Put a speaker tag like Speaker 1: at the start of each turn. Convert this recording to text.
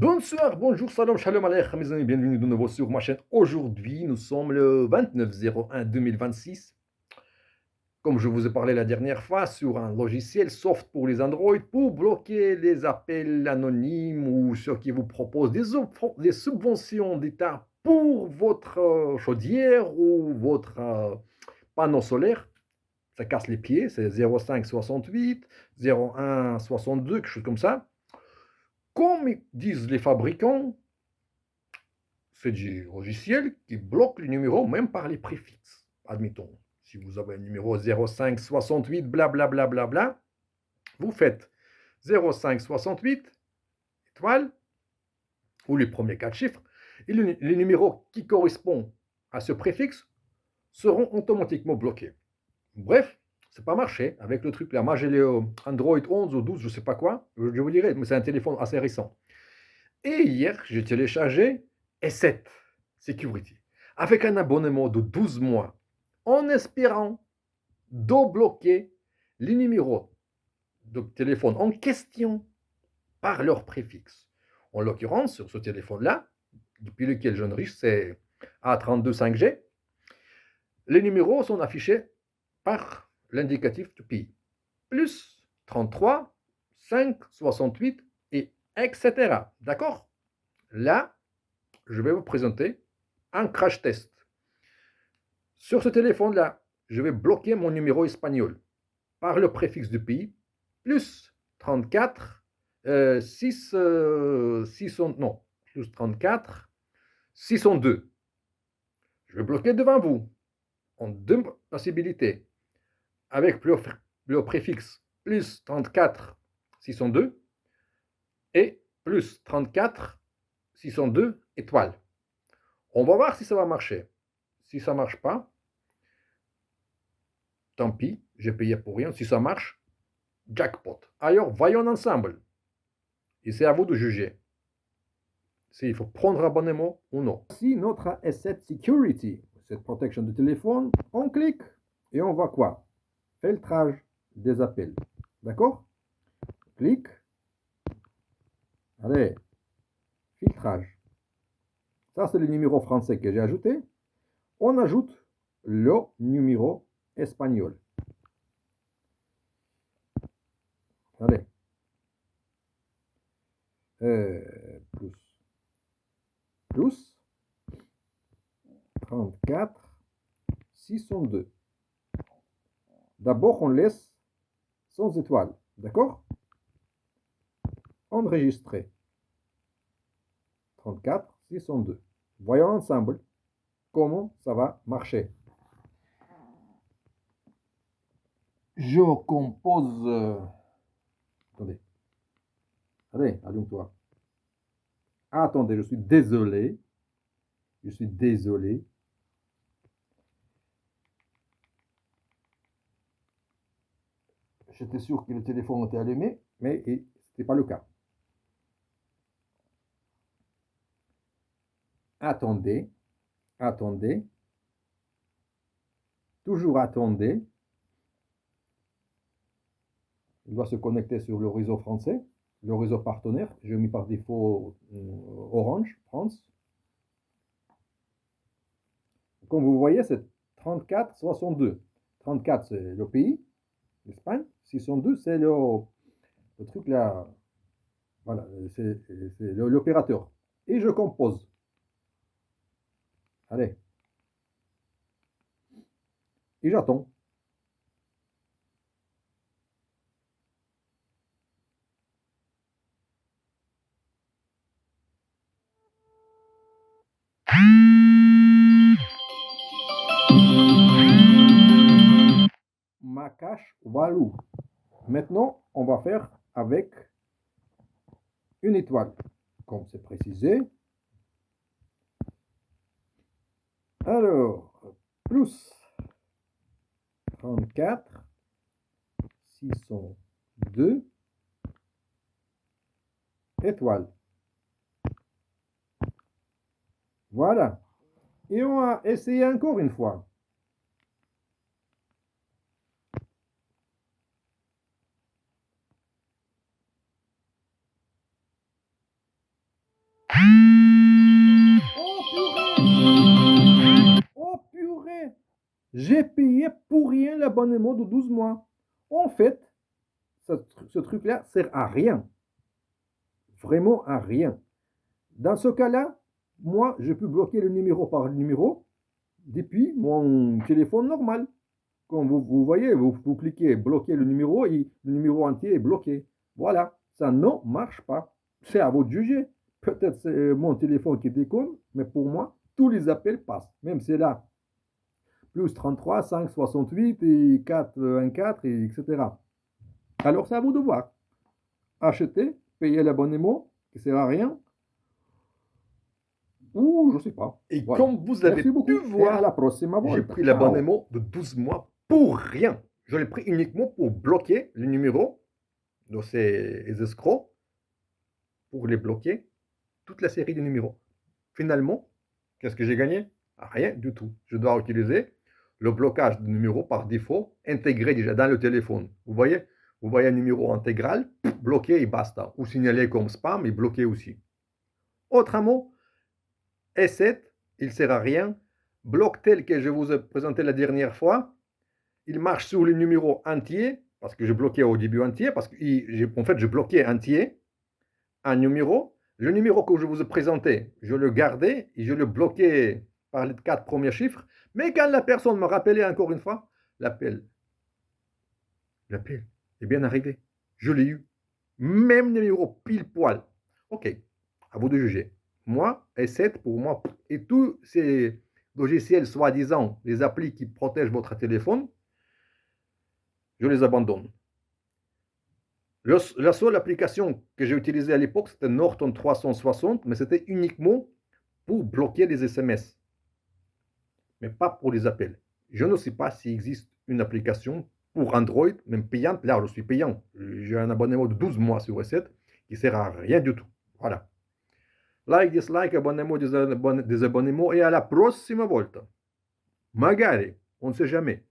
Speaker 1: Bonsoir, bonjour, salam, shalom aleichem, mes amis, bienvenue de nouveau sur ma chaîne. Aujourd'hui, nous sommes le 29/01/2026. Comme je vous ai parlé la dernière fois, sur un logiciel soft pour les Android pour bloquer les appels anonymes ou ceux qui vous proposent des subventions d'État pour votre chaudière ou votre panneau solaire. Ça casse les pieds, c'est 0568, 0162, quelque chose comme ça. Comme disent les fabricants, c'est du logiciel qui bloque les numéros même par les préfixes. Admettons, si vous avez un numéro 0568, blablabla, bla, bla, bla, vous faites 0568, étoile, ou les premiers quatre chiffres, et les numéros qui correspondent à ce préfixe seront automatiquement bloqués. Bref, c'est pas marché avec le truc là. Moi, j'ai les Android 11 ou 12, je sais pas quoi. Je vous dirai, mais c'est un téléphone assez récent. Et hier, j'ai téléchargé S7 Security avec un abonnement de 12 mois en espérant débloquer les numéros de téléphone en question par leur préfixe. En l'occurrence, sur ce téléphone-là, depuis lequel j'enregistre, c'est A32 5G, les numéros sont affichés par l'indicatif du pays. Plus 33, 5, 68 et etc. D'accord? Là, je vais vous présenter un crash test. Sur ce téléphone-là, je vais bloquer mon numéro espagnol par le préfixe du pays, plus 34, 6, 600, non, plus 34, 602. Je vais bloquer devant vous en deux possibilités, avec le préfixe plus 34, 602 et plus 34, 602 étoiles. On va voir si ça va marcher. Si ça ne marche pas, tant pis, j'ai payé pour rien. Si ça marche, jackpot. Alors, voyons ensemble. Et c'est à vous de juger s'il faut prendre abonnement ou non. Voici notre S7 Security, cette protection de téléphone. On clique et on voit quoi? Filtrage des appels. D'accord? Clique. Allez, filtrage. Ça, c'est le numéro français que j'ai ajouté. On ajoute le numéro espagnol. Allez. Plus 34 602. D'abord, on laisse sans étoile. D'accord? Enregistrer. 34 602. Voyons ensemble comment ça va marcher. Je compose. Attendez. Allez, allume-toi. Attendez, je suis désolé. Je suis désolé. J'étais sûr que le téléphone était allumé, mais ce n'était pas le cas. Attendez. Attendez. Toujours attendez. Il doit se connecter sur le réseau français, le réseau partenaire. J'ai mis par défaut Orange, France. Comme vous voyez, c'est 34, 62. 34, c'est le pays, l'Espagne. 602, c'est le truc là. Voilà, c'est l'opérateur. Et je compose. Allez. Et j'attends. Ma cache Walou. Maintenant, on va faire avec une étoile, comme c'est précisé. Alors, plus 34 602 étoiles. Voilà. Et on va essayer encore une fois. Oh purée! Oh purée! J'ai payé pour rien l'abonnement de 12 mois. En fait, ce truc-là sert à rien. Vraiment à rien. Dans ce cas-là, moi, je peux bloquer le numéro par numéro depuis mon téléphone normal. Comme vous voyez, vous cliquez bloquer le numéro et le numéro entier est bloqué. Voilà, ça ne marche pas. C'est à vous de juger. Peut-être c'est mon téléphone qui déconne, mais pour moi, tous les appels passent. Même c'est là, plus 33, 5, 68 et 4, 1, 4, et etc. Alors c'est à vous de voir. Acheter, payer l'abonnement, qui ne sert à rien, ou je ne sais pas.
Speaker 2: Et
Speaker 1: Voilà.
Speaker 2: comme vous avez
Speaker 1: Merci beaucoup.
Speaker 2: pu
Speaker 1: Et à la
Speaker 2: voir,
Speaker 1: prossima
Speaker 2: j'ai
Speaker 1: volta.
Speaker 2: pris
Speaker 1: Ciao.
Speaker 2: l'abonnement de 12 mois pour rien. Je l'ai pris uniquement pour bloquer le numéro de ces escrocs, pour les bloquer, toute la série de numéros. Finalement, qu'est-ce que j'ai gagné? Rien du tout. Je dois utiliser le blocage de numéro par défaut, intégré déjà dans le téléphone. Vous voyez un numéro intégral, bloqué et basta. Ou signalé comme spam et bloqué aussi. Autrement, S7, il ne sert à rien. Bloc tel que je vous ai présenté la dernière fois, il marche sur les numéros entiers, parce que je bloquais au début entier, parce que en fait, je bloquais entier un numéro. Le numéro que je vous ai présenté, je le gardais et je le bloquais par les 4 premiers chiffres. Mais quand la personne me rappelait encore une fois, l'appel est bien arrivé. Je l'ai eu. Même numéro pile poil. Ok, à vous de juger. Moi, S7 pour moi, et tous ces logiciels soi-disant, les applis qui protègent votre téléphone, je les abandonne. La seule application que j'ai utilisée à l'époque, c'était Norton 360, mais c'était uniquement pour bloquer les SMS, mais pas pour les appels. Je ne sais pas s'il existe une application pour Android, même payante. Là, je suis payant. J'ai un abonnement de 12 mois sur S7 qui ne sert à rien du tout. Voilà. Like, dislike, abonnement, désabonnement et à la prossima volta. Magari, on ne sait jamais.